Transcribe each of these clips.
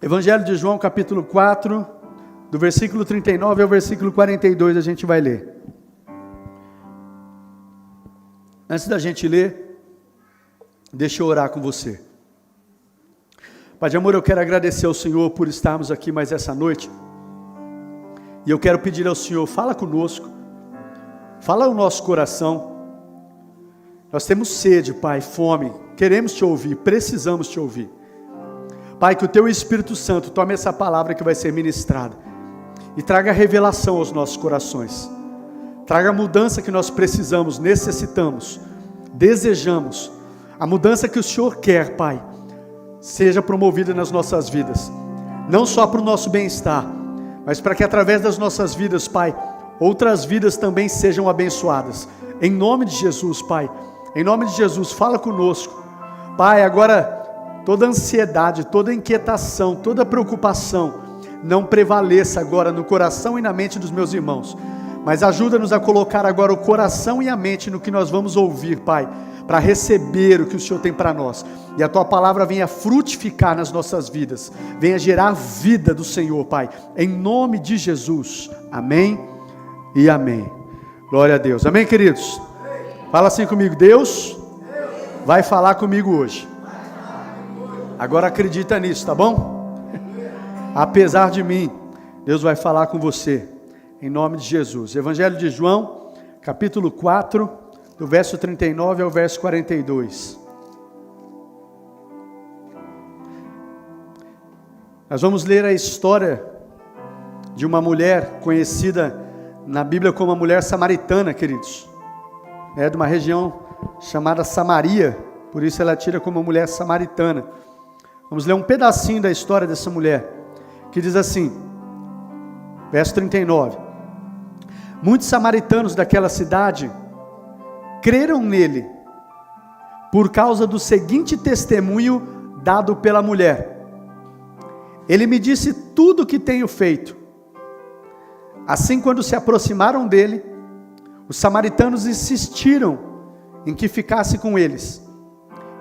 Evangelho de João, capítulo 4, do versículo 39 ao versículo 42, a gente vai ler. Antes da gente ler, deixa eu orar com você. Pai de amor, eu quero agradecer ao Senhor por estarmos aqui mais essa noite. E eu quero pedir ao Senhor, fala conosco, fala o nosso coração. Nós temos sede, Pai, fome, queremos te ouvir, precisamos te ouvir. Pai, que o Teu Espírito Santo tome essa palavra que vai ser ministrada e traga revelação aos nossos corações. Traga a mudança que nós precisamos, necessitamos, desejamos. A mudança que o Senhor quer, Pai, seja promovida nas nossas vidas. Não só para o nosso bem-estar, mas para que através das nossas vidas, Pai, outras vidas também sejam abençoadas. Em nome de Jesus, Pai. Em nome de Jesus, fala conosco. Pai, agora toda ansiedade, toda inquietação, toda preocupação não prevaleça agora no coração e na mente dos meus irmãos, mas ajuda-nos a colocar agora o coração e a mente no que nós vamos ouvir, Pai, para receber o que o Senhor tem para nós, e a Tua palavra venha frutificar nas nossas vidas, venha gerar vida do Senhor, Pai, em nome de Jesus, amém e amém. Glória a Deus, amém, queridos? Fala assim comigo, Deus vai falar comigo hoje. Agora acredita nisso, tá bom? Apesar de mim, Deus vai falar com você, em nome de Jesus. Evangelho de João, capítulo 4, do verso 39 ao verso 42. Nós vamos ler a história de uma mulher conhecida na Bíblia como a mulher samaritana, queridos. É de uma região chamada Samaria, por isso ela é tida como a mulher samaritana. Vamos ler um pedacinho da história dessa mulher, que diz assim, verso 39. Muitos samaritanos daquela cidade creram nele, por causa do seguinte testemunho dado pela mulher. Ele me disse tudo o que tenho feito. Assim, quando se aproximaram dele, os samaritanos insistiram em que ficasse com eles.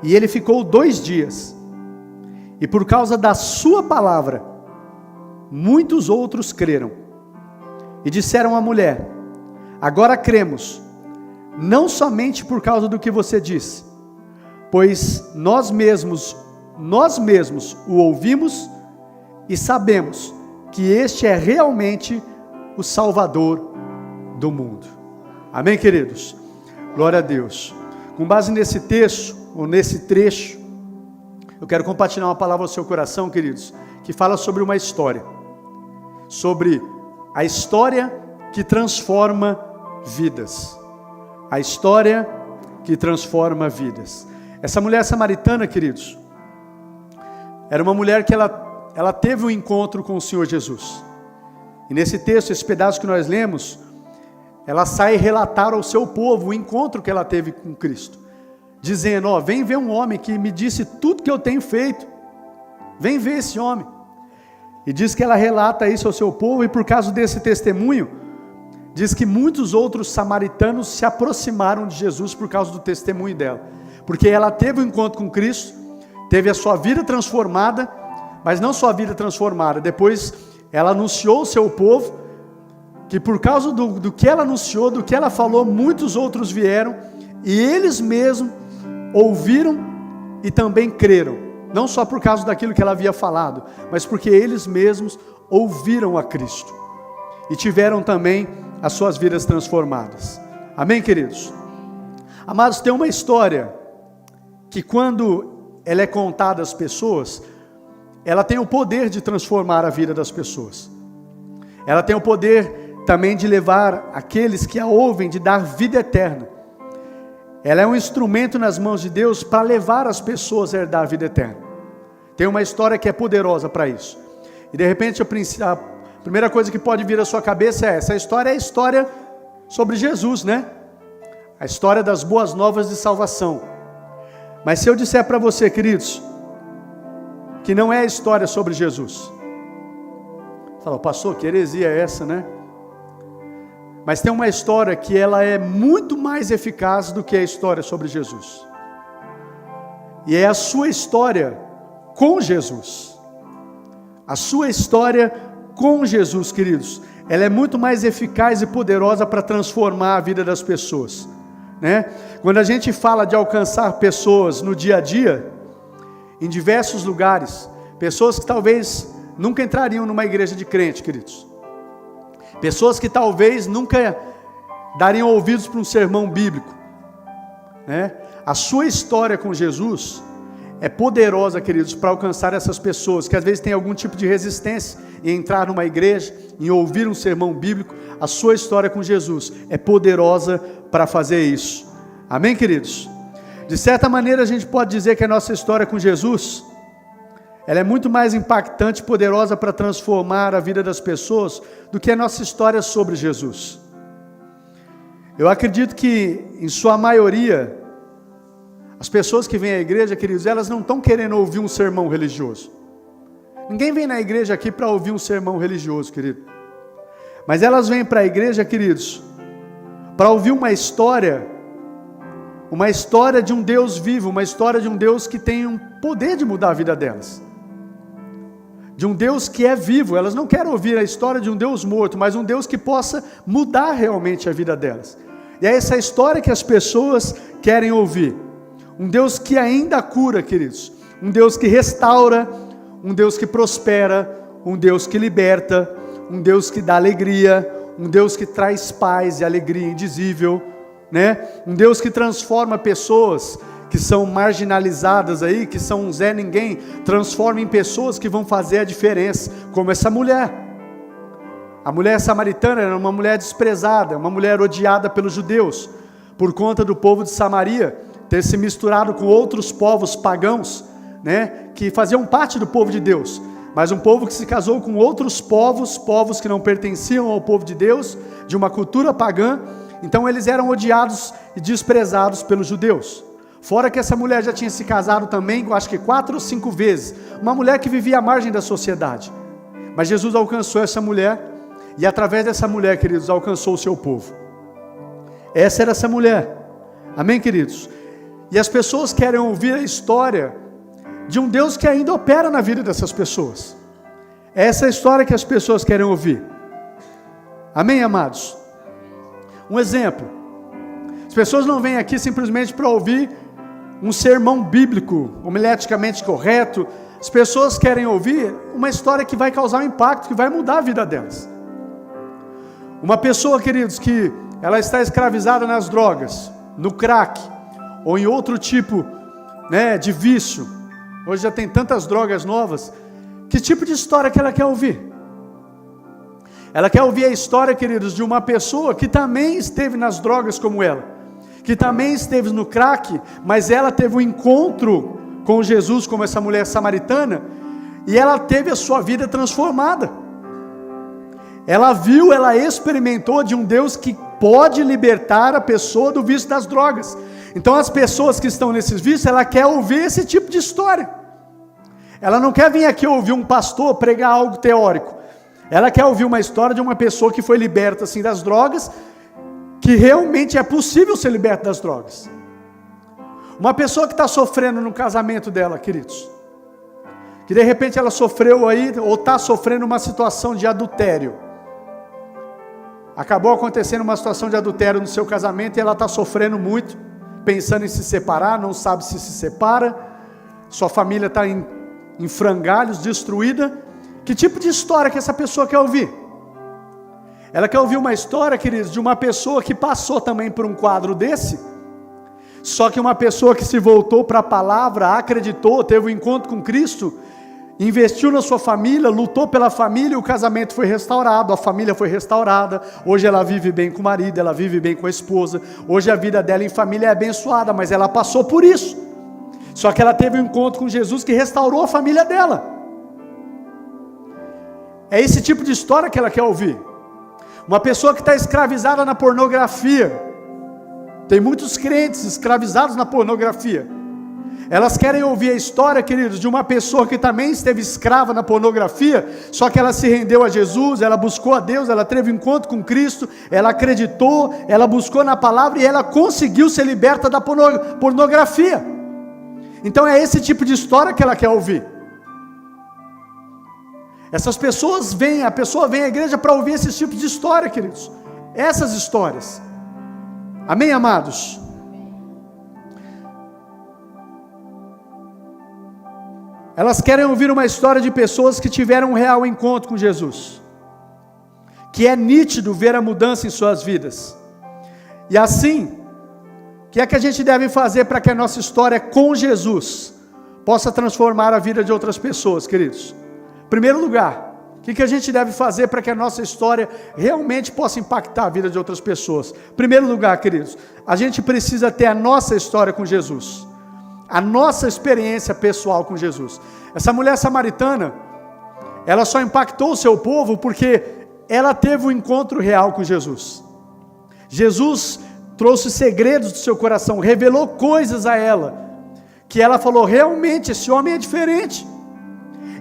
E ele ficou 2 dias. E por causa da sua palavra, muitos outros creram. E disseram à mulher: agora cremos, não somente por causa do que você disse, pois nós mesmos o ouvimos e sabemos que este é realmente o Salvador do mundo. Amém, queridos? Glória a Deus. Com base nesse texto, ou nesse trecho, eu quero compartilhar uma palavra ao seu coração, queridos, que fala sobre uma história. Sobre a história que transforma vidas. A história que transforma vidas. Essa mulher samaritana, queridos, era uma mulher que ela teve um encontro com o Senhor Jesus. E nesse texto, esse pedaço que nós lemos, ela sai relatar ao seu povo o encontro que ela teve com Cristo. Dizendo, vem ver um homem que me disse tudo que eu tenho feito. Vem ver esse homem. E diz que ela relata isso ao seu povo, e por causa desse testemunho, diz que muitos outros samaritanos se aproximaram de Jesus por causa do testemunho dela. Porque ela teve um encontro com Cristo, teve a sua vida transformada, mas não só a vida transformada, depois ela anunciou ao seu povo, que por causa do que ela anunciou, do que ela falou, muitos outros vieram, e eles mesmos ouviram e também creram, não só por causa daquilo que ela havia falado, mas porque eles mesmos ouviram a Cristo, e tiveram também as suas vidas transformadas. Amém, queridos? Amados, tem uma história, que quando ela é contada às pessoas, ela tem o poder de transformar a vida das pessoas, ela tem o poder também de levar aqueles que a ouvem, de dar vida eterna. Ela é um instrumento nas mãos de Deus para levar as pessoas a herdar a vida eterna. Tem uma história que é poderosa para isso. E de repente a primeira coisa que pode vir à sua cabeça é: essa história é a história sobre Jesus, né? A história das boas novas de salvação. Mas se eu disser para você, queridos, que não é a história sobre Jesus, fala, pastor, que heresia é essa, né? Mas tem uma história que ela é muito mais eficaz do que a história sobre Jesus. E é a sua história com Jesus. A sua história com Jesus, queridos, ela é muito mais eficaz e poderosa para transformar a vida das pessoas, né? Quando a gente fala de alcançar pessoas no dia a dia, em diversos lugares, pessoas que talvez nunca entrariam numa igreja de crente, queridos, pessoas que talvez nunca dariam ouvidos para um sermão bíblico, né? A sua história com Jesus é poderosa, queridos, para alcançar essas pessoas que às vezes têm algum tipo de resistência em entrar numa igreja, em ouvir um sermão bíblico. A sua história com Jesus é poderosa para fazer isso. Amém, queridos? De certa maneira a gente pode dizer que a nossa história com Jesus, ela é muito mais impactante e poderosa para transformar a vida das pessoas do que a nossa história sobre Jesus. Eu acredito que, em sua maioria, as pessoas que vêm à igreja, queridos, elas não estão querendo ouvir um sermão religioso. Ninguém vem na igreja aqui para ouvir um sermão religioso, querido. Mas elas vêm para a igreja, queridos, para ouvir uma história de um Deus vivo, uma história de um Deus que tem um poder de mudar a vida delas. De um Deus que é vivo. Elas não querem ouvir a história de um Deus morto, mas um Deus que possa mudar realmente a vida delas. E é essa história que as pessoas querem ouvir. Um Deus que ainda cura, queridos. Um Deus que restaura, um Deus que prospera, um Deus que liberta, um Deus que dá alegria, um Deus que traz paz e alegria indizível, né? Um Deus que transforma pessoas que são marginalizadas aí, que são um Zé Ninguém, transforma em pessoas que vão fazer a diferença, como essa mulher. A mulher samaritana era uma mulher desprezada, uma mulher odiada pelos judeus, por conta do povo de Samaria ter se misturado com outros povos pagãos, né, que faziam parte do povo de Deus, mas um povo que se casou com outros povos que não pertenciam ao povo de Deus, de uma cultura pagã. Então eles eram odiados e desprezados pelos judeus. Fora que essa mulher já tinha se casado também, acho que 4 ou 5 vezes, uma mulher que vivia à margem da sociedade. Mas Jesus alcançou essa mulher, e através dessa mulher, queridos, alcançou o seu povo. Essa era essa mulher. Amém, queridos? E as pessoas querem ouvir a história de um Deus que ainda opera na vida dessas pessoas. Essa é a história que as pessoas querem ouvir. Amém, amados? Um exemplo. As pessoas não vêm aqui simplesmente para ouvir um sermão bíblico, homileticamente correto. As pessoas querem ouvir uma história que vai causar um impacto, que vai mudar a vida delas. Uma pessoa, queridos, que ela está escravizada nas drogas, no crack, ou em outro tipo, né, de vício. Hoje já tem tantas drogas novas. Que tipo de história que ela quer ouvir? Ela quer ouvir a história, queridos, de uma pessoa que também esteve nas drogas como ela, que também esteve no crack, mas ela teve um encontro com Jesus, como essa mulher samaritana, e ela teve a sua vida transformada. Ela viu, ela experimentou de um Deus que pode libertar a pessoa do vício das drogas. Então as pessoas que estão nesses vícios, ela quer ouvir esse tipo de história. Ela não quer vir aqui ouvir um pastor pregar algo teórico. Ela quer ouvir uma história de uma pessoa que foi liberta assim das drogas, que realmente é possível ser liberta das drogas. Uma pessoa que está sofrendo no casamento dela, queridos, que de repente ela sofreu aí, ou está sofrendo uma situação de adultério. Acabou acontecendo uma situação de adultério no seu casamento e ela está sofrendo muito, pensando em se separar, não sabe se separa, sua família está em frangalhos, destruída. Que tipo de história que essa pessoa quer ouvir? Ela quer ouvir uma história, queridos, de uma pessoa que passou também por um quadro desse, só que uma pessoa que se voltou para a palavra, acreditou, teve um encontro com Cristo, investiu na sua família, lutou pela família, e o casamento foi restaurado, a família foi restaurada. Hoje ela vive bem com o marido, ela vive bem com a esposa. Hoje a vida dela em família é abençoada, mas ela passou por isso. Só que ela teve um encontro com Jesus que restaurou a família dela. É esse tipo de história que ela quer ouvir. Uma pessoa que está escravizada na pornografia. Tem muitos crentes escravizados na pornografia. Elas querem ouvir a história, queridos, de uma pessoa que também esteve escrava na pornografia, só que ela se rendeu a Jesus, ela buscou a Deus, ela teve um encontro com Cristo, ela acreditou, ela buscou na palavra e ela conseguiu ser liberta da pornografia. Então é esse tipo de história que ela quer ouvir. Essas pessoas vêm, a pessoa vem à igreja para ouvir esses tipos de história, queridos. Essas histórias. Amém, amados? Elas querem ouvir uma história de pessoas que tiveram um real encontro com Jesus. Que é nítido ver a mudança em suas vidas. E assim, o que é que a gente deve fazer para que a nossa história com Jesus possa transformar a vida de outras pessoas, queridos? Em primeiro lugar, o que a gente deve fazer para que a nossa história realmente possa impactar a vida de outras pessoas? Em primeiro lugar, queridos, a gente precisa ter a nossa história com Jesus. A nossa experiência pessoal com Jesus. Essa mulher samaritana, ela só impactou o seu povo porque ela teve um encontro real com Jesus. Jesus trouxe segredos do seu coração, revelou coisas a ela, que ela falou, realmente esse homem é diferente.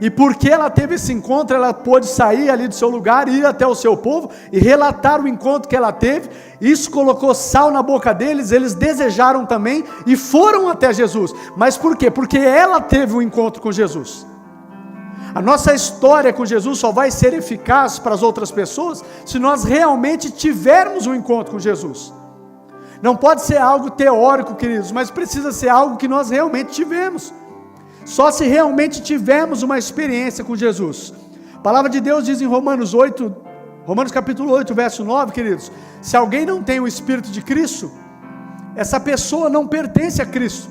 E porque ela teve esse encontro, ela pôde sair ali do seu lugar, ir até o seu povo e relatar o encontro que ela teve. Isso colocou sal na boca deles, eles desejaram também e foram até Jesus. Mas por quê? Porque ela teve um encontro com Jesus. A nossa história com Jesus só vai ser eficaz para as outras pessoas se nós realmente tivermos um encontro com Jesus. Não pode ser algo teórico, queridos, mas precisa ser algo que nós realmente tivemos. Só se realmente tivermos uma experiência com Jesus. A palavra de Deus diz em Romanos capítulo 8, verso 9, queridos, se alguém não tem o Espírito de Cristo, essa pessoa não pertence a Cristo.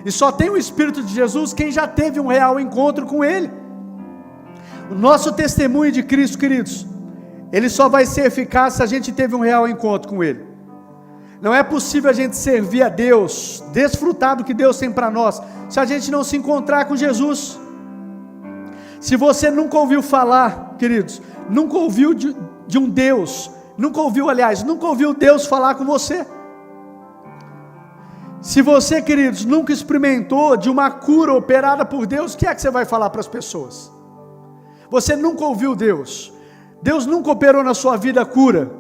E só tem o Espírito de Jesus quem já teve um real encontro com Ele. O nosso testemunho de Cristo, queridos, ele só vai ser eficaz se a gente teve um real encontro com Ele. Não é possível a gente servir a Deus, desfrutar do que Deus tem para nós, se a gente não se encontrar com Jesus. Se você nunca ouviu falar, queridos, nunca ouviu de um Deus, nunca ouviu Deus falar com você. Se você, queridos, nunca experimentou de uma cura operada por Deus, o que é que você vai falar para as pessoas? Você nunca ouviu Deus, Deus nunca operou na sua vida a cura.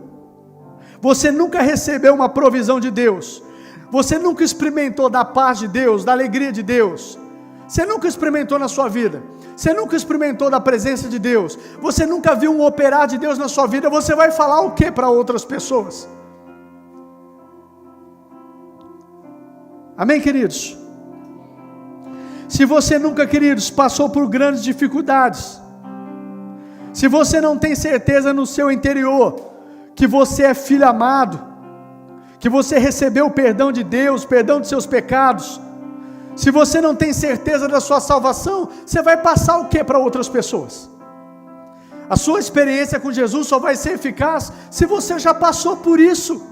Você nunca recebeu uma provisão de Deus. Você nunca experimentou da paz de Deus, da alegria de Deus. Você nunca experimentou na sua vida. Você nunca experimentou da presença de Deus. Você nunca viu um operar de Deus na sua vida. Você vai falar o que para outras pessoas? Amém, queridos? Se você nunca, queridos, passou por grandes dificuldades, se você não tem certeza no seu interior que você é filho amado, que você recebeu o perdão de Deus, perdão dos seus pecados, se você não tem certeza da sua salvação, você vai passar o que para outras pessoas? A sua experiência com Jesus só vai ser eficaz se você já passou por isso.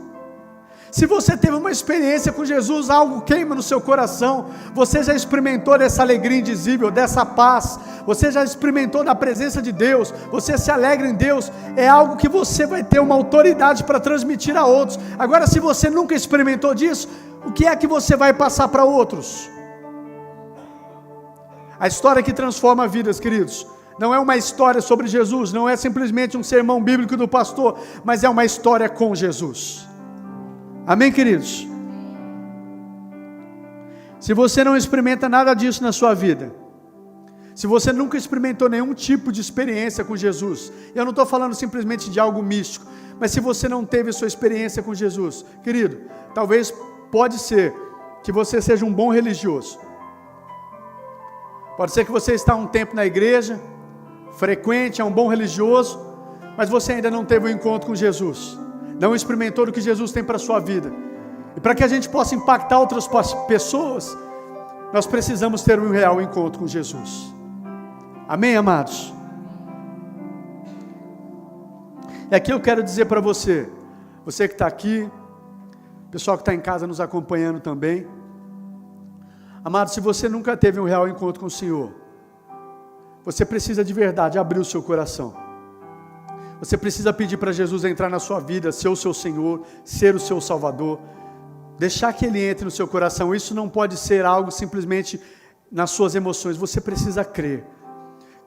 Se você teve uma experiência com Jesus, algo queima no seu coração, você já experimentou dessa alegria indizível, dessa paz, você já experimentou da presença de Deus, você se alegra em Deus, é algo que você vai ter uma autoridade para transmitir a outros. Agora, se você nunca experimentou disso, o que é que você vai passar para outros? A história que transforma vidas, queridos, não é uma história sobre Jesus, não é simplesmente um sermão bíblico do pastor, mas é uma história com Jesus. Amém, queridos? Se você não experimenta nada disso na sua vida, se você nunca experimentou nenhum tipo de experiência com Jesus, eu não estou falando simplesmente de algo místico, mas se você não teve a sua experiência com Jesus, querido, talvez pode ser que você seja um bom religioso, pode ser que você está há um tempo na igreja, frequente, é um bom religioso, mas você ainda não teve um encontro com Jesus, não experimentou o que Jesus tem para a sua vida. E para que a gente possa impactar outras pessoas, nós precisamos ter um real encontro com Jesus. Amém, amados? E aqui eu quero dizer para você, você que está aqui, pessoal que está em casa nos acompanhando também, amado, se você nunca teve um real encontro com o Senhor, você precisa de verdade abrir o seu coração. Você precisa pedir para Jesus entrar na sua vida, ser o seu Senhor, ser o seu Salvador, deixar que Ele entre no seu coração. Isso não pode ser algo simplesmente nas suas emoções, você precisa crer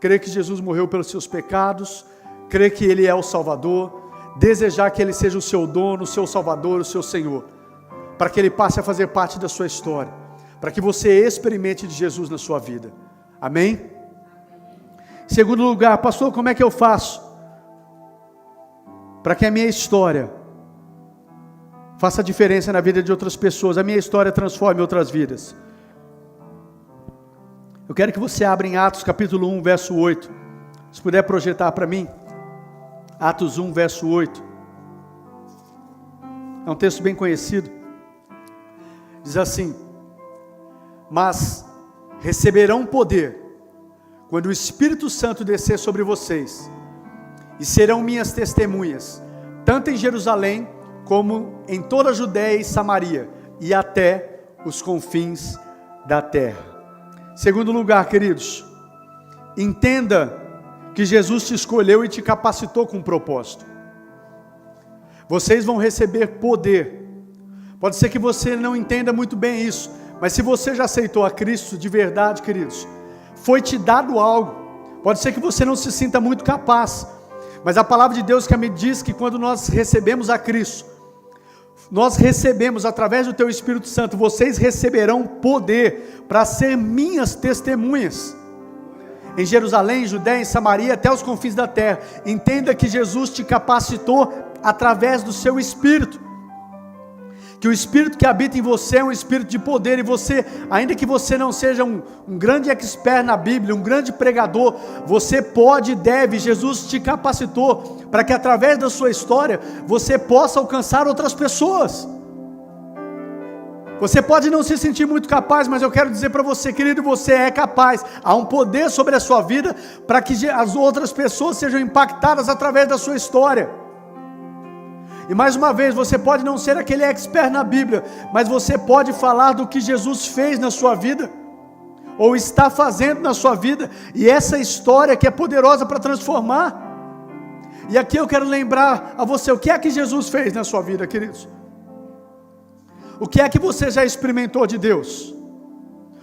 que Jesus morreu pelos seus pecados, crer que Ele é o Salvador, desejar que Ele seja o seu dono, o seu Salvador, o seu Senhor, para que Ele passe a fazer parte da sua história, para que você experimente de Jesus na sua vida. Amém? Segundo lugar, pastor, como é que eu faço para que a minha história faça diferença na vida de outras pessoas, a minha história transforme outras vidas? Eu quero que você abra em Atos capítulo 1, verso 8. Se puder projetar para mim. Atos 1, verso 8. É um texto bem conhecido. Diz assim: mas receberão poder quando o Espírito Santo descer sobre vocês, e serão minhas testemunhas, tanto em Jerusalém, como em toda a Judéia e Samaria, e até os confins da terra. Segundo lugar, queridos, entenda que Jesus te escolheu e te capacitou com um propósito. Vocês vão receber poder. Pode ser que você não entenda muito bem isso, mas se você já aceitou a Cristo de verdade, queridos, foi te dado algo. Pode ser que você não se sinta muito capaz, mas a palavra de Deus que me diz que quando nós recebemos a Cristo, nós recebemos através do teu Espírito Santo, vocês receberão poder para ser minhas testemunhas em Jerusalém, Judéia, em Samaria, até os confins da terra. Entenda que Jesus te capacitou através do seu Espírito, que o Espírito que habita em você é um Espírito de poder, e você, ainda que você não seja um grande expert na Bíblia, um grande pregador, você pode e deve, Jesus te capacitou para que através da sua história, você possa alcançar outras pessoas. Você pode não se sentir muito capaz, mas eu quero dizer para você, querido, você é capaz. Há um poder sobre a sua vida para que as outras pessoas sejam impactadas através da sua história. E mais uma vez, você pode não ser aquele expert na Bíblia, mas você pode falar do que Jesus fez na sua vida, ou está fazendo na sua vida, e essa história que é poderosa para transformar. E aqui eu quero lembrar a você, o que é que Jesus fez na sua vida, queridos? O que é que você já experimentou de Deus?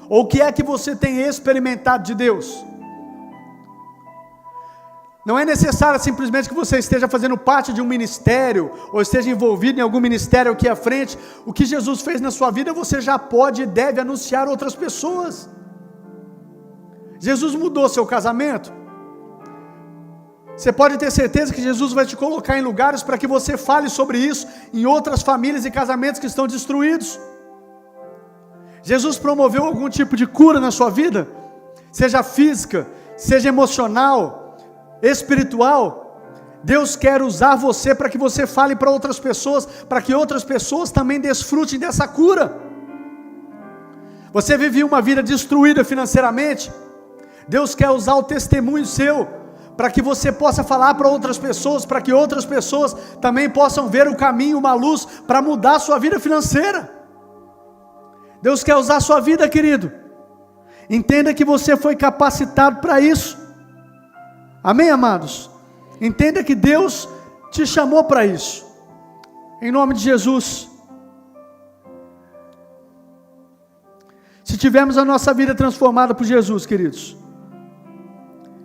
Ou o que é que você tem experimentado de Deus? Não é necessário simplesmente que você esteja fazendo parte de um ministério, ou esteja envolvido em algum ministério aqui à frente. O que Jesus fez na sua vida, você já pode e deve anunciar a outras pessoas. Jesus mudou seu casamento. Você pode ter certeza que Jesus vai te colocar em lugares para que você fale sobre isso em outras famílias e casamentos que estão destruídos. Jesus promoveu algum tipo de cura na sua vida, seja física, seja emocional, espiritual. Deus quer usar você para que você fale para outras pessoas, para que outras pessoas também desfrutem dessa cura. Você vivia uma vida destruída financeiramente, Deus quer usar o testemunho seu para que você possa falar para outras pessoas, para que outras pessoas também possam ver o caminho, uma luz para mudar a sua vida financeira. Deus quer usar a sua vida, querido. Entenda que você foi capacitado para isso. Amém, amados? Entenda que Deus te chamou para isso. Em nome de Jesus. Se tivermos a nossa vida transformada por Jesus, queridos,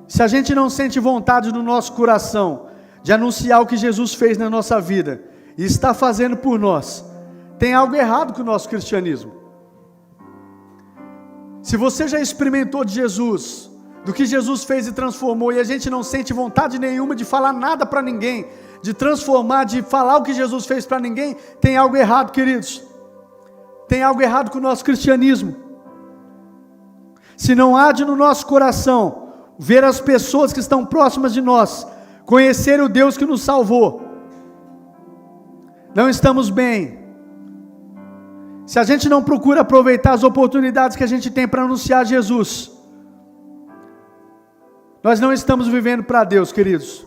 se a gente não sente vontade no nosso coração de anunciar o que Jesus fez na nossa vida e está fazendo por nós, tem algo errado com o nosso cristianismo. Se você já experimentou de Jesus, do que Jesus fez e transformou, e a gente não sente vontade nenhuma de falar nada para ninguém, de transformar, de falar o que Jesus fez para ninguém, tem algo errado, queridos. Tem algo errado com o nosso cristianismo. Se não há no nosso coração ver as pessoas que estão próximas de nós conhecer o Deus que nos salvou, não estamos bem. Se a gente não procura aproveitar as oportunidades que a gente tem para anunciar Jesus, nós não estamos vivendo para Deus, queridos.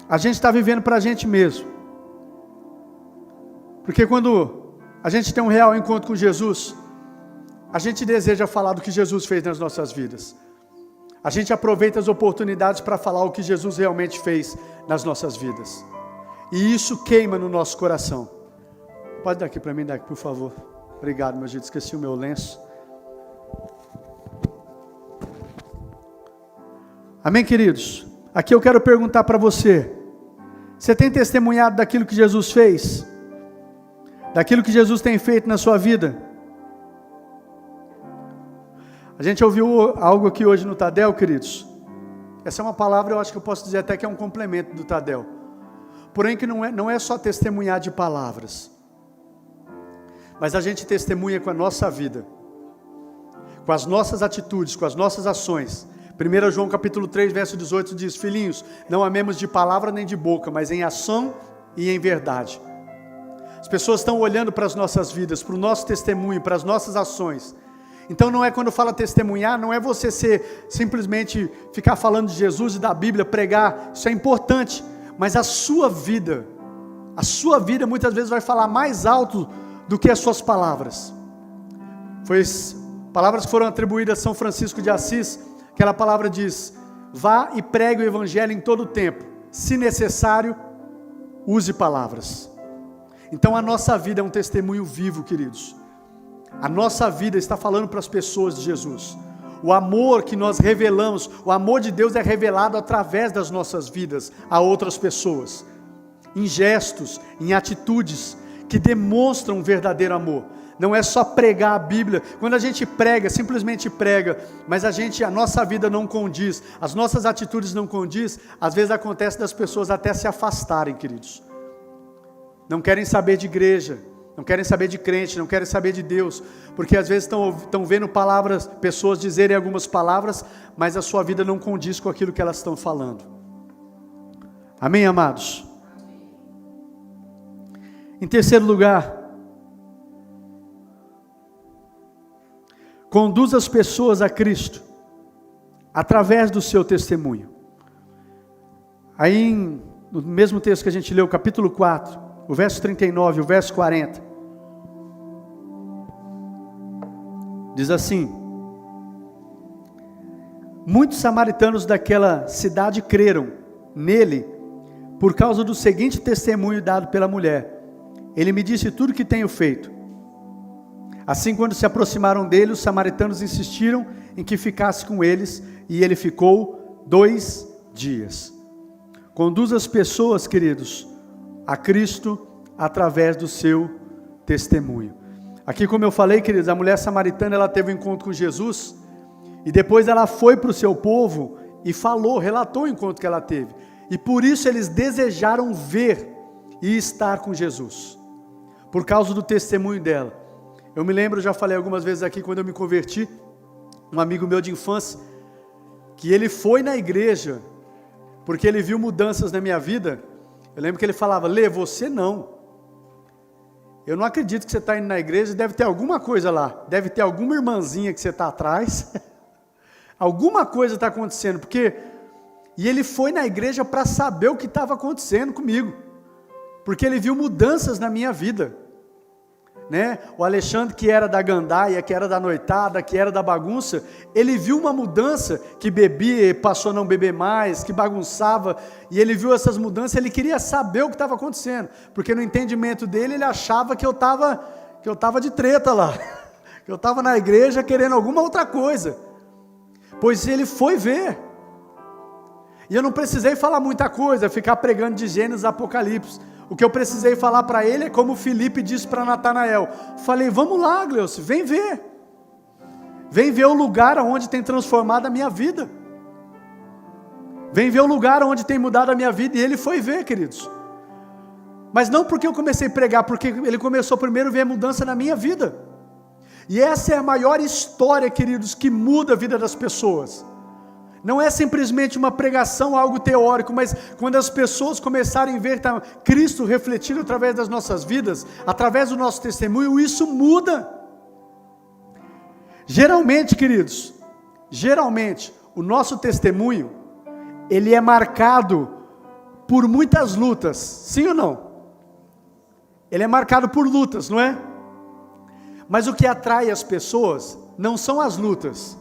A gente está vivendo para a gente mesmo. Porque quando a gente tem um real encontro com Jesus, a gente deseja falar do que Jesus fez nas nossas vidas. A gente aproveita as oportunidades para falar o que Jesus realmente fez nas nossas vidas. E isso queima no nosso coração. Pode dar aqui para mim, daqui, por favor. Obrigado, meu gente. Esqueci o meu lenço. Amém, queridos? Aqui eu quero perguntar para você. Você tem testemunhado daquilo que Jesus fez? Daquilo que Jesus tem feito na sua vida? A gente ouviu algo aqui hoje no Tadel, queridos. Essa é uma palavra, eu acho que eu posso dizer até que é um complemento do Tadel. Porém que não é só testemunhar de palavras, mas a gente testemunha com a nossa vida, com as nossas atitudes, com as nossas ações. 1 João capítulo 3, verso 18 diz: filhinhos, não amemos de palavra nem de boca, mas em ação e em verdade. As pessoas estão olhando para as nossas vidas, para o nosso testemunho, para as nossas ações. Então não é, quando fala testemunhar, não é você simplesmente ficar falando de Jesus e da Bíblia, pregar, isso é importante, mas a sua vida muitas vezes vai falar mais alto do que as suas palavras. Palavras que foram atribuídas a São Francisco de Assis, aquela palavra diz: vá e pregue o evangelho em todo o tempo, se necessário, use palavras. Então a nossa vida é um testemunho vivo, queridos. A nossa vida está falando para as pessoas de Jesus. O amor que nós revelamos, o amor de Deus é revelado através das nossas vidas a outras pessoas, em gestos, em atitudes que demonstram um verdadeiro amor. Não é só pregar a Bíblia. Quando a gente prega, simplesmente prega, mas a nossa vida não condiz, as nossas atitudes não condiz, às vezes acontece das pessoas até se afastarem, queridos. Não querem saber de igreja, não querem saber de crente, não querem saber de Deus, porque às vezes estão vendo pessoas dizerem algumas palavras, mas a sua vida não condiz com aquilo que elas estão falando. Amém, amados? Em terceiro lugar, conduz as pessoas a Cristo, através do seu testemunho. Aí no mesmo texto que a gente leu, capítulo 4, o verso 39, o verso 40, diz assim: muitos samaritanos daquela cidade creram nele, por causa do seguinte testemunho dado pela mulher: ele me disse tudo o que tenho feito. Assim, quando se aproximaram dele, os samaritanos insistiram em que ficasse com eles, e ele ficou 2 dias. Conduz as pessoas, queridos, a Cristo através do seu testemunho. Aqui, como eu falei, queridos, a mulher samaritana, ela teve um encontro com Jesus, e depois ela foi para o seu povo e relatou o encontro que ela teve, e por isso eles desejaram ver e estar com Jesus, por causa do testemunho dela. Eu me lembro, já falei algumas vezes aqui, quando eu me converti, um amigo meu de infância, que ele foi na igreja, porque ele viu mudanças na minha vida. Eu lembro que ele falava: Lê, você não. Eu não acredito que você está indo na igreja, deve ter alguma coisa lá, deve ter alguma irmãzinha que você está atrás, alguma coisa está acontecendo, e ele foi na igreja para saber o que estava acontecendo comigo, porque ele viu mudanças na minha vida, né? O Alexandre, que era da gandaia, que era da noitada, que era da bagunça, ele viu uma mudança, que bebia, passou a não beber mais, que bagunçava, e ele viu essas mudanças, ele queria saber o que estava acontecendo, porque no entendimento dele, ele achava que eu estava de treta lá, que eu estava na igreja querendo alguma outra coisa, pois ele foi ver, e eu não precisei falar muita coisa, ficar pregando de Gênesis a Apocalipse. O que eu precisei falar para ele é como Filipe disse para Natanael. Falei: vamos lá, Gleuce, vem ver. Vem ver o lugar onde tem transformado a minha vida. Vem ver o lugar onde tem mudado a minha vida. E ele foi ver, queridos. Mas não porque eu comecei a pregar, porque ele começou primeiro a ver a mudança na minha vida. E essa é a maior história, queridos, que muda a vida das pessoas. Não é simplesmente uma pregação, algo teórico, mas quando as pessoas começarem a ver Cristo refletido através das nossas vidas, através do nosso testemunho, isso muda. Geralmente, queridos, o nosso testemunho, ele é marcado por muitas lutas, sim ou não? Ele é marcado por lutas, não é? Mas o que atrai as pessoas não são as lutas.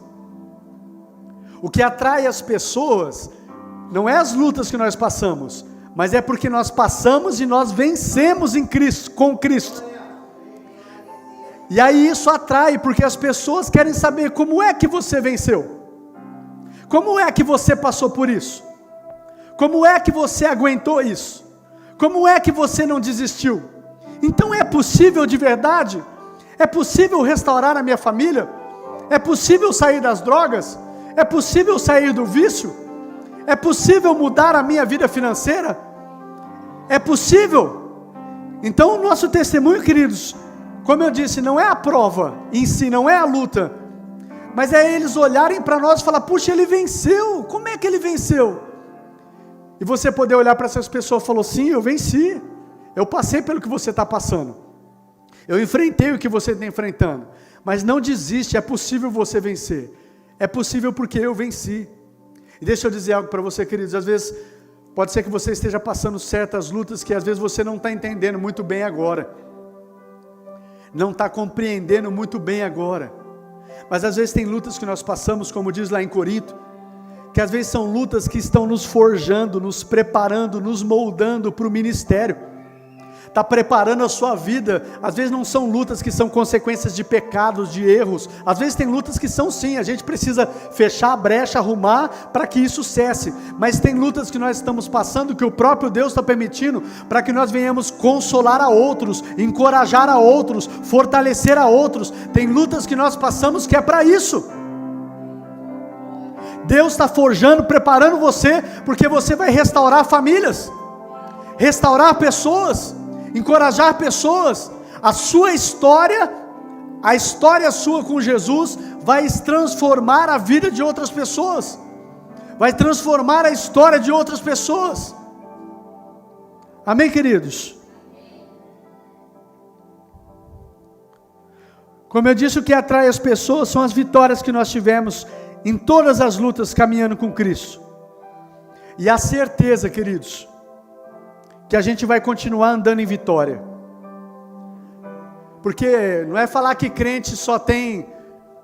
O que atrai as pessoas não é as lutas que nós passamos, mas é porque nós passamos e nós vencemos em Cristo, com Cristo. E aí isso atrai, porque as pessoas querem saber como é que você venceu, como é que você passou por isso, como é que você aguentou isso, como é que você não desistiu. Então é possível de verdade? É possível restaurar a minha família? É possível sair das drogas? É possível sair do vício? É possível mudar a minha vida financeira? É possível. Então o nosso testemunho, queridos, como eu disse, não é a prova em si, não é a luta, mas é eles olharem para nós e falar, puxa, ele venceu, como é que ele venceu? E você poder olhar para essas pessoas e falar, sim, eu venci, eu passei pelo que você está passando, eu enfrentei o que você está enfrentando, mas não desiste, é possível você vencer, é possível porque eu venci. E deixa eu dizer algo para você, queridos, às vezes, pode ser que você esteja passando certas lutas que às vezes você não está entendendo muito bem agora, não está compreendendo muito bem agora, mas às vezes tem lutas que nós passamos, como diz lá em Corinto, que às vezes são lutas que estão nos forjando, nos preparando, nos moldando para o ministério, está preparando a sua vida. Às vezes não são lutas que são consequências de pecados, de erros, às vezes tem lutas que são sim, a gente precisa fechar a brecha, arrumar para que isso cesse, mas tem lutas que nós estamos passando, que o próprio Deus está permitindo, para que nós venhamos consolar a outros, encorajar a outros, fortalecer a outros. Tem lutas que nós passamos que é para isso. Deus está forjando, preparando você, porque você vai restaurar famílias, restaurar pessoas, encorajar pessoas. A sua história, a história sua com Jesus, vai transformar a vida de outras pessoas, vai transformar a história de outras pessoas. Amém, queridos? Como eu disse, o que atrai as pessoas são as vitórias que nós tivemos em todas as lutas caminhando com Cristo, e a certeza, queridos, que a gente vai continuar andando em vitória, porque não é falar que crente só tem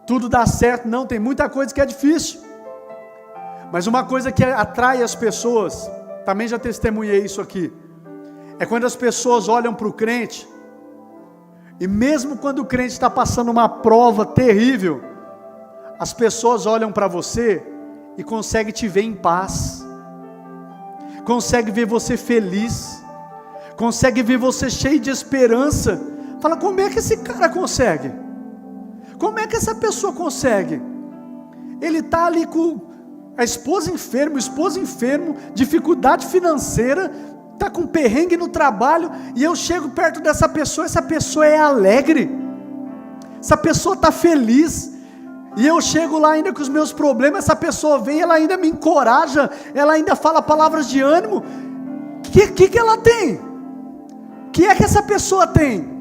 tudo dá certo, não, tem muita coisa que é difícil, mas uma coisa que atrai as pessoas, também já testemunhei isso aqui, é quando as pessoas olham para o crente, e mesmo quando o crente está passando uma prova terrível, as pessoas olham para você e conseguem te ver em paz, conseguem ver você feliz, conseguem ver você cheio de esperança. Fala, como é que esse cara consegue? Como é que essa pessoa consegue? Ele está ali com a esposa enferma, o esposo enfermo, dificuldade financeira, está com perrengue no trabalho, e eu chego perto dessa pessoa, essa pessoa é alegre, essa pessoa está feliz, e eu chego lá ainda com os meus problemas, essa pessoa vem, ela ainda me encoraja, ela ainda fala palavras de ânimo. Que ela tem? O que é que essa pessoa tem?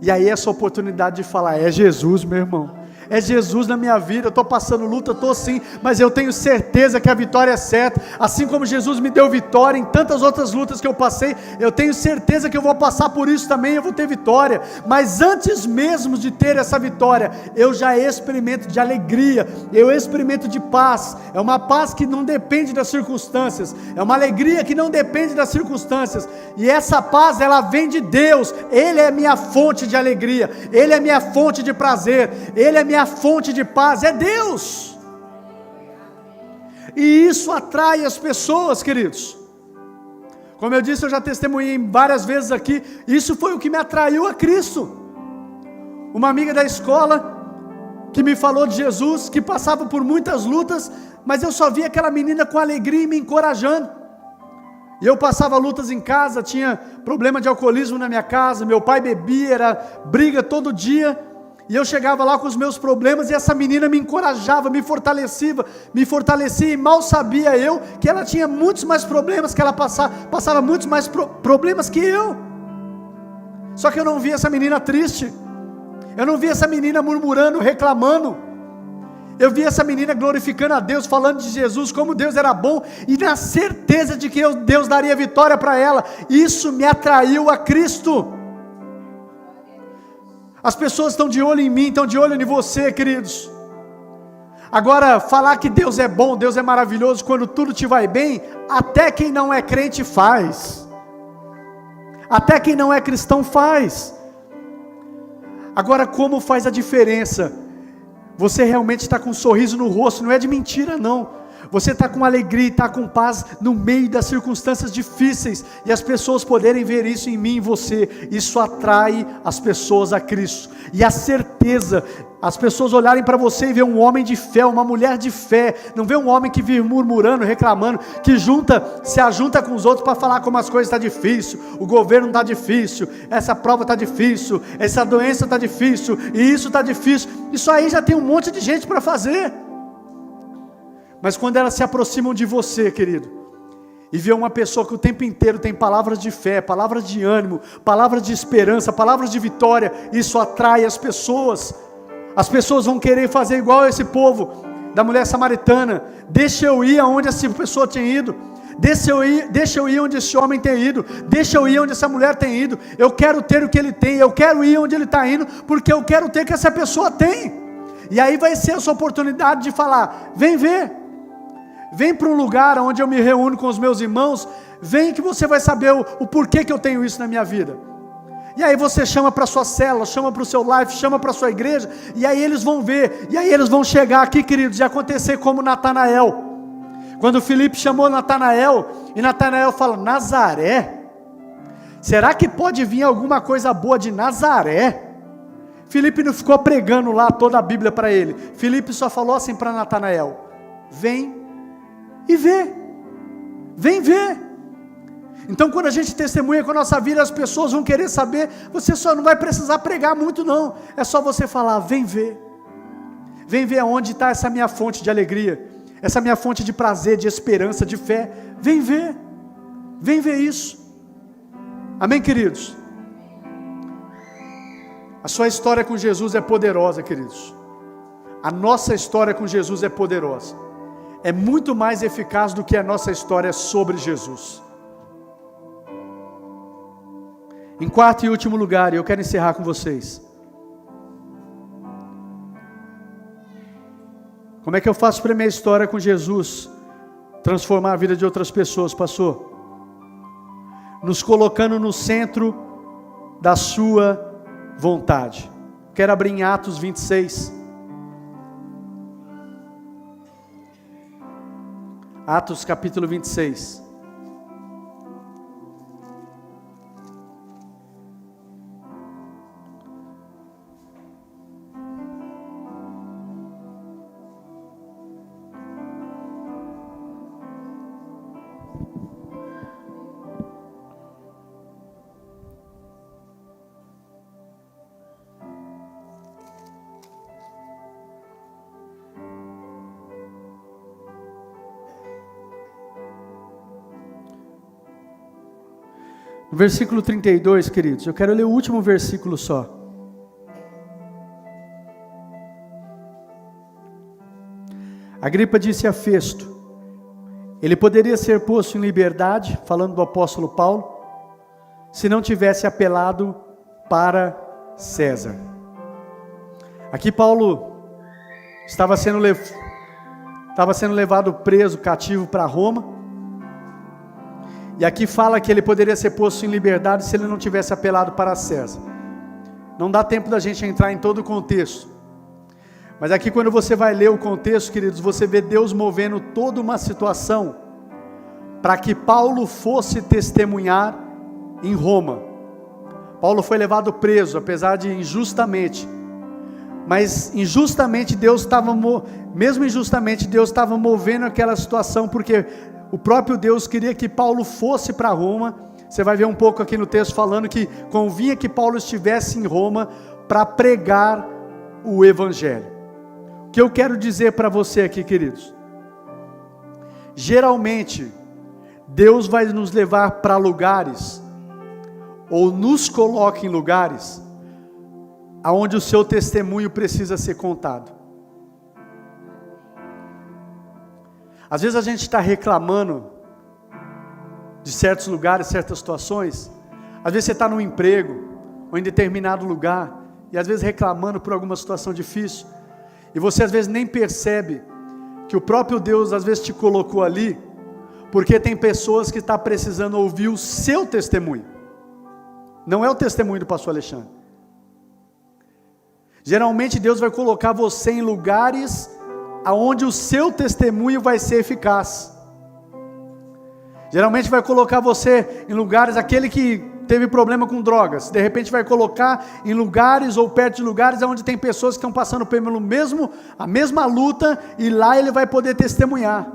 E aí essa oportunidade de falar, é Jesus, meu irmão, é Jesus na minha vida. Eu estou passando luta, estou sim, mas eu tenho certeza que a vitória é certa, assim como Jesus me deu vitória em tantas outras lutas que eu passei, eu tenho certeza que eu vou passar por isso também, eu vou ter vitória. Mas antes mesmo de ter essa vitória, eu já experimento de alegria, eu experimento de paz, é uma paz que não depende das circunstâncias, é uma alegria que não depende das circunstâncias, e essa paz, ela vem de Deus. Ele é minha fonte de alegria, Ele é minha fonte de prazer, Ele é minha fonte de paz, é Deus. E isso atrai as pessoas, queridos. Como eu disse, eu já testemunhei várias vezes aqui, isso foi o que me atraiu a Cristo. Uma amiga da escola, que me falou de Jesus, que passava por muitas lutas, mas eu só via aquela menina com alegria e me encorajando. E eu passava lutas em casa, tinha problema de alcoolismo na minha casa, meu pai bebia, era briga todo dia, e eu chegava lá com os meus problemas, e essa menina me encorajava, me fortalecia, e mal sabia eu, que ela tinha muitos mais problemas, que ela passava muitos mais problemas que eu, só que eu não via essa menina triste, eu não via essa menina murmurando, reclamando, eu via essa menina glorificando a Deus, falando de Jesus, como Deus era bom, e na certeza de que Deus daria vitória para ela. Isso me atraiu a Cristo. As pessoas estão de olho em mim, estão de olho em você, queridos. Agora, falar que Deus é bom, Deus é maravilhoso, quando tudo te vai bem, até quem não é crente faz, até quem não é cristão faz. Agora, como faz a diferença? Você realmente está com um sorriso no rosto, não é de mentira não, Você está com alegria e está com paz no meio das circunstâncias difíceis, e as pessoas poderem ver isso em mim e em você, isso atrai as pessoas a Cristo, e a certeza, as pessoas olharem para você e ver um homem de fé, uma mulher de fé, não vê um homem que vive murmurando, reclamando, que se ajunta com os outros para falar como as coisas estão difíceis, o governo está difícil, essa prova está difícil, essa doença está difícil, e isso está difícil. Isso aí já tem um monte de gente para fazer. Mas quando elas se aproximam de você, querido, e vê uma pessoa que o tempo inteiro tem palavras de fé, palavras de ânimo, palavras de esperança, palavras de vitória, isso atrai as pessoas. As pessoas vão querer fazer igual a esse povo da mulher samaritana. Deixa eu ir aonde essa pessoa tinha ido, deixa eu ir onde esse homem tem ido, deixa eu ir onde essa mulher tem ido. Eu quero ter o que ele tem, eu quero ir onde ele está indo, porque eu quero ter o que essa pessoa tem. E aí vai ser a sua oportunidade de falar: vem ver, vem para um lugar onde eu me reúno com os meus irmãos, vem que você vai saber o porquê que eu tenho isso na minha vida. E aí você chama para a sua célula, chama para o seu life, chama para a sua igreja, e aí eles vão ver, e aí eles vão chegar aqui, queridos, e acontecer como Natanael. Quando Filipe chamou Natanael, e Natanael fala: Nazaré? Será que pode vir alguma coisa boa de Nazaré? Filipe não ficou pregando lá toda a Bíblia para ele. Filipe só falou assim para Natanael: vem e vê, vem ver. Então quando a gente testemunha com a nossa vida, as pessoas vão querer saber. Você só não vai precisar pregar muito não, é só você falar: vem ver aonde está essa minha fonte de alegria, essa minha fonte de prazer, de esperança, de fé. Vem ver isso. Amém, queridos? A sua história com Jesus é poderosa, queridos. A nossa história com Jesus é poderosa, é muito mais eficaz do que a nossa história sobre Jesus. Em quarto e último lugar, e eu quero encerrar com vocês, como é que eu faço para minha história com Jesus transformar a vida de outras pessoas, pastor? Nos colocando no centro da sua vontade. Quero abrir em Atos 26. Atos capítulo 26. No versículo 32, queridos, eu quero ler o último versículo só. Agripa disse a Festo: ele poderia ser posto em liberdade, falando do apóstolo Paulo, se não tivesse apelado para César. Aqui Paulo estava sendo levado preso, cativo para Roma. E aqui fala que ele poderia ser posto em liberdade se ele não tivesse apelado para César. Não dá tempo da gente entrar em todo o contexto. Mas aqui quando você vai ler o contexto, queridos, você vê Deus movendo toda uma situação para que Paulo fosse testemunhar em Roma. Paulo foi levado preso, apesar de injustamente. Mas injustamente Deus estava movendo aquela situação, porque o próprio Deus queria que Paulo fosse para Roma. Você vai ver um pouco aqui no texto falando que convinha que Paulo estivesse em Roma para pregar o Evangelho. O que eu quero dizer para você aqui, queridos, geralmente Deus vai nos levar para lugares, ou nos coloca em lugares, aonde o seu testemunho precisa ser contado. Às vezes a gente está reclamando de certos lugares, certas situações. Às vezes você está num emprego, ou em determinado lugar, e às vezes reclamando por alguma situação difícil, e você às vezes nem percebe que o próprio Deus às vezes te colocou ali, porque tem pessoas que estão precisando ouvir o seu testemunho, não é o testemunho do pastor Alexandre. Geralmente Deus vai colocar você em lugares aonde o seu testemunho vai ser eficaz. Geralmente vai colocar você em lugares, aquele que teve problema com drogas, de repente vai colocar em lugares ou perto de lugares onde tem pessoas que estão passando a mesma luta, e lá ele vai poder testemunhar.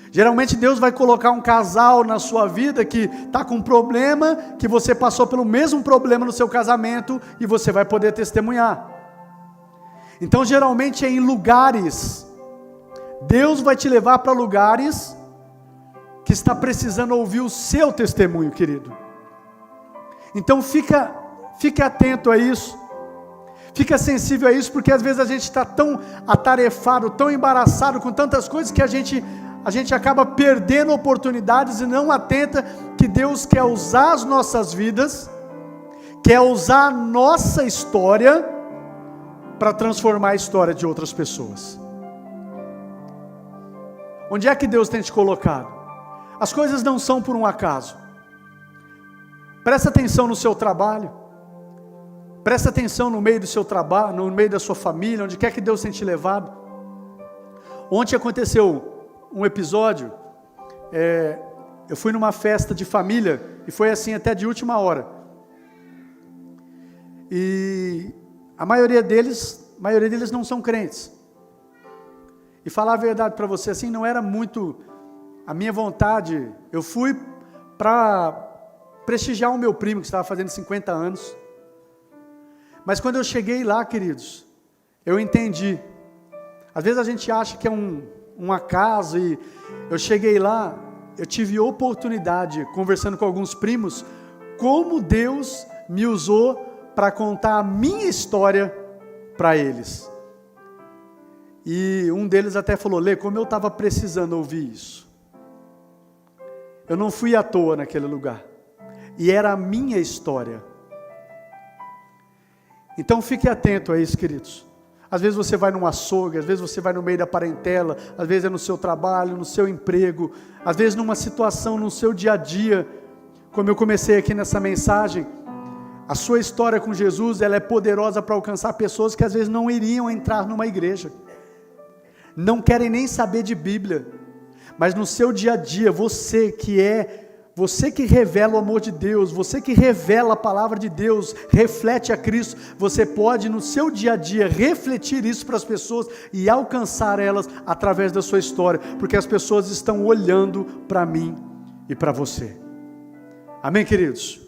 Geralmente Deus vai colocar um casal na sua vida que está com um problema, que você passou pelo mesmo problema no seu casamento, e você vai poder testemunhar. Então geralmente é em lugares, Deus vai te levar para lugares que está precisando ouvir o seu testemunho, querido. Então fique atento a isso, fica sensível a isso, porque às vezes a gente está tão atarefado, tão embaraçado com tantas coisas, que a gente acaba perdendo oportunidades e não atenta que Deus quer usar as nossas vidas, quer usar a nossa história para transformar a história de outras pessoas. Onde é que Deus tem te colocado? As coisas não são por um acaso. Presta atenção no seu trabalho, presta atenção no meio do seu trabalho, no meio da sua família, onde quer que Deus tenha te levado. Ontem aconteceu um episódio, eu fui numa festa de família, e foi assim até de última hora, e a maioria deles não são crentes, e falar a verdade para você, assim, não era muito a minha vontade. Eu fui para prestigiar o meu primo, que estava fazendo 50 anos, mas quando eu cheguei lá, queridos, eu entendi. Às vezes a gente acha que é um acaso, e eu cheguei lá, eu tive oportunidade, conversando com alguns primos, como Deus me usou para contar a minha história para eles. E um deles até falou: Lê, como eu estava precisando ouvir isso. Eu não fui à toa naquele lugar, e era a minha história. Então fique atento a isso, queridos. Às vezes você vai num açougue, às vezes você vai no meio da parentela, às vezes é no seu trabalho, no seu emprego, às vezes numa situação no seu dia a dia, como eu comecei aqui nessa mensagem. A sua história com Jesus, ela é poderosa para alcançar pessoas que às vezes não iriam entrar numa igreja, não querem nem saber de Bíblia, mas no seu dia a dia, você que revela o amor de Deus, você que revela a palavra de Deus, reflete a Cristo, você pode no seu dia a dia refletir isso para as pessoas e alcançar elas através da sua história, porque as pessoas estão olhando para mim e para você. Amém, queridos?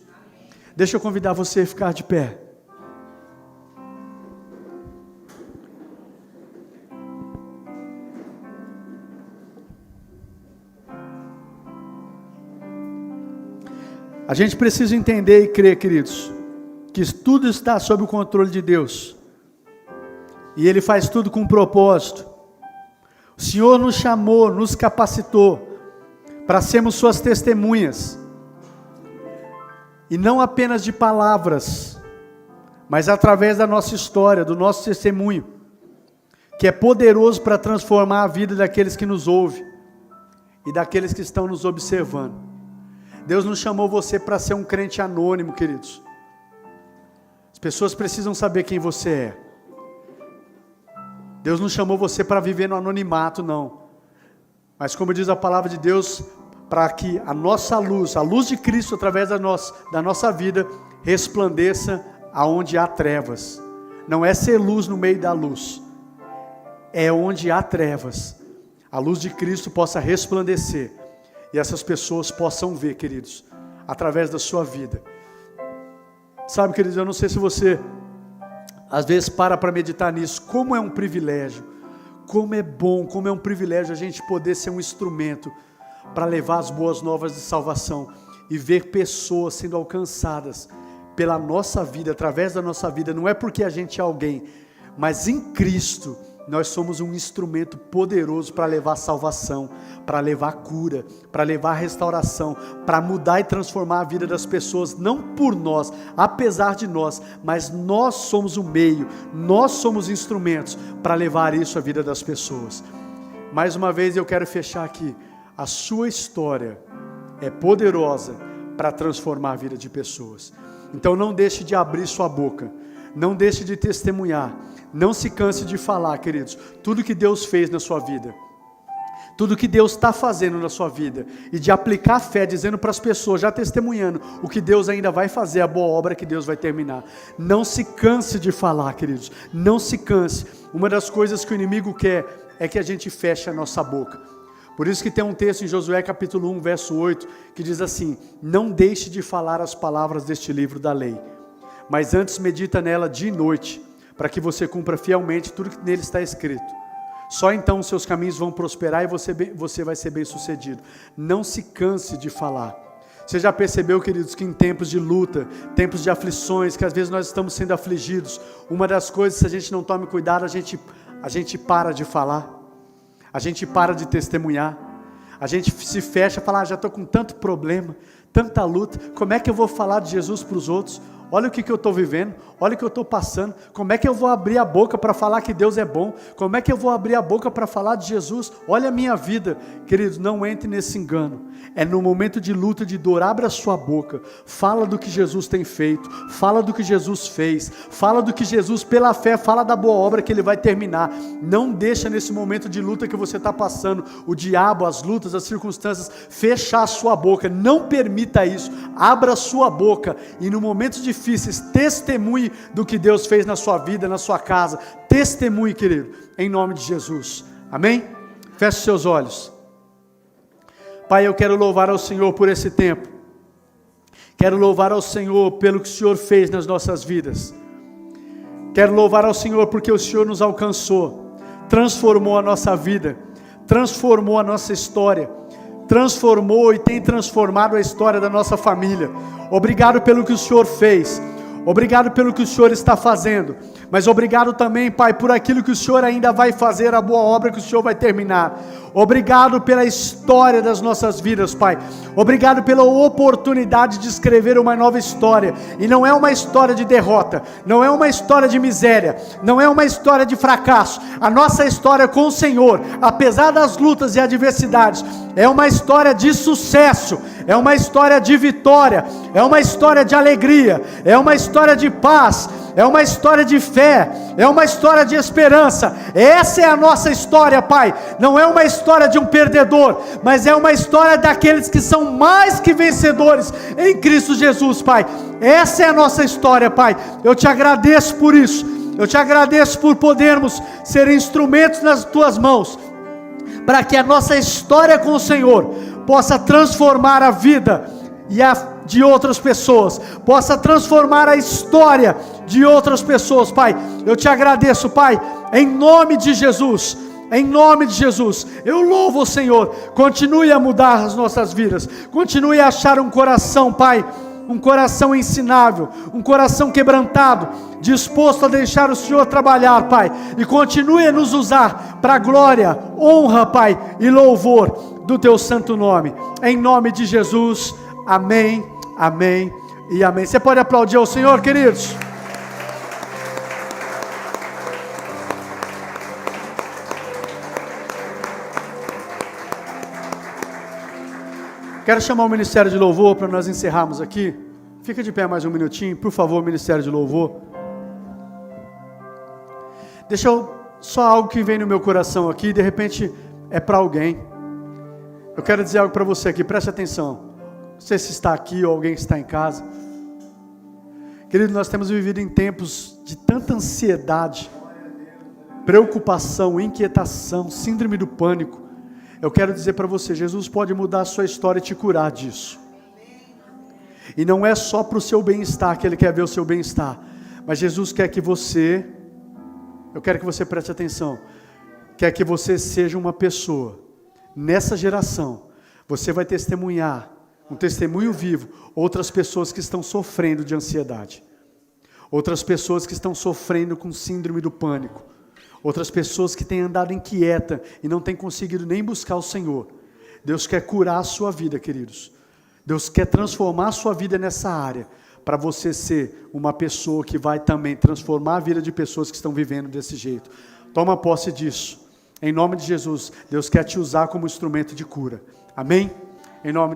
Deixa eu convidar você a ficar de pé. A gente precisa entender e crer, queridos, que tudo está sob o controle de Deus, e Ele faz tudo com um propósito. O Senhor nos chamou, nos capacitou para sermos Suas testemunhas, e não apenas de palavras, mas através da nossa história, do nosso testemunho, que é poderoso para transformar a vida daqueles que nos ouvem e daqueles que estão nos observando. Deus não chamou você para ser um crente anônimo, queridos. As pessoas precisam saber quem você é. Deus não chamou você para viver no anonimato, não. Mas como diz a palavra de Deus, para que a nossa luz, a luz de Cristo através da nossa vida, resplandeça aonde há trevas. Não é ser luz no meio da luz, é onde há trevas. A luz de Cristo possa resplandecer, e essas pessoas possam ver, queridos, através da sua vida. Sabe, queridos, eu não sei se você às vezes para meditar nisso, como é um privilégio, como é bom, como é um privilégio a gente poder ser um instrumento para levar as boas novas de salvação e ver pessoas sendo alcançadas pela nossa vida, através da nossa vida. Não é porque a gente é alguém, mas em Cristo nós somos um instrumento poderoso para levar salvação, para levar cura, para levar restauração, para mudar e transformar a vida das pessoas, não por nós, apesar de nós, mas nós somos o meio, nós somos instrumentos para levar isso à vida das pessoas. Mais uma vez eu quero fechar aqui, a sua história é poderosa para transformar a vida de pessoas. Então não deixe de abrir sua boca, não deixe de testemunhar, Não se canse de falar, queridos, tudo que Deus fez na sua vida, tudo que Deus está fazendo na sua vida, e de aplicar a fé, dizendo para as pessoas, já testemunhando, o que Deus ainda vai fazer, a boa obra que Deus vai terminar. Não se canse de falar, queridos, não se canse. Uma das coisas que o inimigo quer é que a gente feche a nossa boca. Por isso que tem um texto em Josué capítulo 1, verso 8, que diz assim: não deixe de falar as palavras deste livro da lei, mas antes medita nela dia e noite, para que você cumpra fielmente tudo que nele está escrito. Só então os seus caminhos vão prosperar e você vai ser bem sucedido. Não se canse de falar. Você já percebeu, queridos, que em tempos de luta, tempos de aflições, que às vezes nós estamos sendo afligidos, uma das coisas, se a gente não tome cuidado, a gente para de falar, a gente para de testemunhar, a gente se fecha e fala, já estou com tanto problema, tanta luta, como é que eu vou falar de Jesus para os outros? Olha o que eu estou vivendo, olha o que eu estou passando, como é que eu vou abrir a boca para falar que Deus é bom, como é que eu vou abrir a boca para falar de Jesus, olha a minha vida. Queridos, não entre nesse engano, é no momento de luta, de dor, abra a sua boca, fala do que Jesus tem feito, fala do que Jesus fez, fala do que Jesus, pela fé, fala da boa obra que Ele vai terminar. Não deixa nesse momento de luta que você está passando, o diabo, as lutas, as circunstâncias, fechar a sua boca, não permita isso, abra a sua boca, e no momento de difíceis, testemunhe do que Deus fez na sua vida, na sua casa, testemunhe, querido, em nome de Jesus, amém? Feche seus olhos. Pai, eu quero louvar ao Senhor por esse tempo, quero louvar ao Senhor pelo que o Senhor fez nas nossas vidas, quero louvar ao Senhor porque o Senhor nos alcançou, transformou a nossa vida, transformou a nossa história, transformou e tem transformado a história da nossa família. Obrigado pelo que o Senhor fez, obrigado pelo que o Senhor está fazendo, mas obrigado também, Pai, por aquilo que o Senhor ainda vai fazer, a boa obra que o Senhor vai terminar. Obrigado pela história das nossas vidas, Pai. Obrigado pela oportunidade de escrever uma nova história, e não é uma história de derrota, não é uma história de miséria, não é uma história de fracasso. A nossa história com o Senhor, apesar das lutas e adversidades, é uma história de sucesso, é uma história de vitória, é uma história de alegria, é uma história de paz, é uma história de fé, é uma história de esperança. Essa é a nossa história, Pai. Não é uma história de um perdedor, mas é uma história daqueles que são mais que vencedores em Cristo Jesus, Pai. Essa é a nossa história, Pai. Eu te agradeço por isso, eu te agradeço por podermos ser instrumentos nas tuas mãos, para que a nossa história com o Senhor possa transformar a vida de outras pessoas, possa transformar a história de outras pessoas, Pai. Eu te agradeço, Pai, em nome de Jesus, em nome de Jesus. Eu louvo o Senhor. Continue a mudar as nossas vidas, continue a achar um coração, Pai, um coração ensinável, um coração quebrantado, disposto a deixar o Senhor trabalhar, Pai, e continue a nos usar para glória, honra, Pai, e louvor do Teu santo nome, em nome de Jesus, amém, amém e amém. Você pode aplaudir ao Senhor, queridos? Quero chamar o Ministério de Louvor para nós encerrarmos aqui. Fica de pé mais um minutinho, por favor, Ministério de Louvor. Deixa eu, só algo que vem no meu coração aqui, de repente é para alguém. Eu quero dizer algo para você aqui, preste atenção. Não sei se está aqui ou alguém que está em casa. Querido, nós temos vivido em tempos de tanta ansiedade, preocupação, inquietação, síndrome do pânico. Eu quero dizer para você, Jesus pode mudar a sua história e te curar disso. E não é só para o seu bem-estar que Ele quer ver o seu bem-estar, mas Jesus quer que você, eu quero que você preste atenção, quer que você seja uma pessoa, nessa geração, você vai testemunhar, um testemunho vivo, outras pessoas que estão sofrendo de ansiedade, outras pessoas que estão sofrendo com síndrome do pânico, outras pessoas que têm andado inquieta e não têm conseguido nem buscar o Senhor. Deus quer curar a sua vida, queridos. Deus quer transformar a sua vida nessa área, para você ser uma pessoa que vai também transformar a vida de pessoas que estão vivendo desse jeito. Toma posse disso. Em nome de Jesus, Deus quer te usar como instrumento de cura. Amém? Em nome